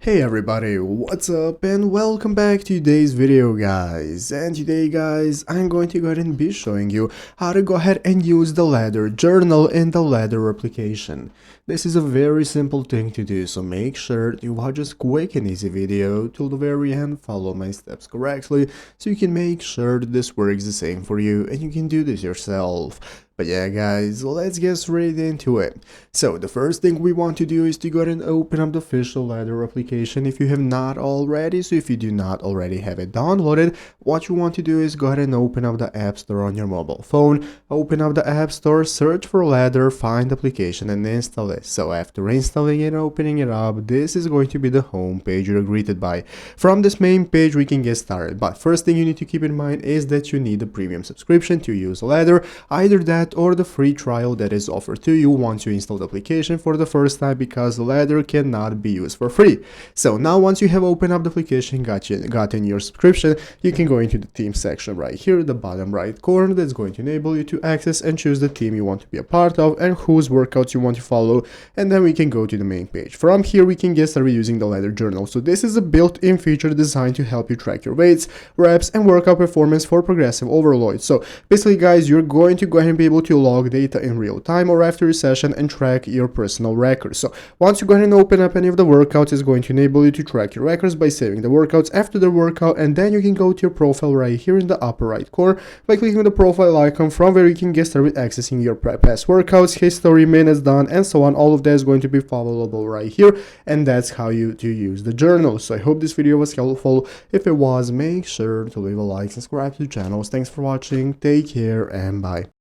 Hey everybody, what's up and welcome back to today's video guys. And today guys, I'm going to go ahead and be showing you how to go ahead and use the ladder journal in the ladder application. This is a very simple thing to do, so make sure to watch this quick and easy video till the very end, follow my steps correctly, so you can make sure that this works the same for you and you can do this yourself. But yeah guys, let's get straight into it. So the first thing we want to do is to go ahead and open up the official ladder application if you have not already. So if you do not already have it downloaded, what you want to do is go ahead and open up the App Store on your mobile phone. Open up the App Store, search for ladder, find the application and install it. So after installing it and opening it up, this is going to be the home page you're greeted by. From this main page we can get started, but first thing you need to keep in mind is that you need a premium subscription to use ladder, either that or the free trial that is offered to you once you install the application for the first time, because the ladder cannot be used for free. So now once you have opened up the application, gotten your subscription, you can go into the theme section right here, the bottom right corner. That's going to enable you to access and choose the theme you want to be a part of and whose workouts you want to follow, and then we can go to the main page. From here we can get started using the ladder journal. So this is a built-in feature designed to help you track your weights, reps and workout performance for progressive overload. So basically guys, you're going to go ahead and be able to log data in real time or after your session and track your personal records. So once you go ahead and open up any of the workouts, it's going to enable you to track your records by saving the workouts after the workout, and then you can go to your profile right here in the upper right corner by clicking the profile icon, from where you can get started accessing your past workouts, history, minutes done and so on. All of that is going to be followable right here, and that's how you use the journal. So I hope this video was helpful. If it was, make sure to leave a like, subscribe to the channel. Thanks for watching, take care and bye.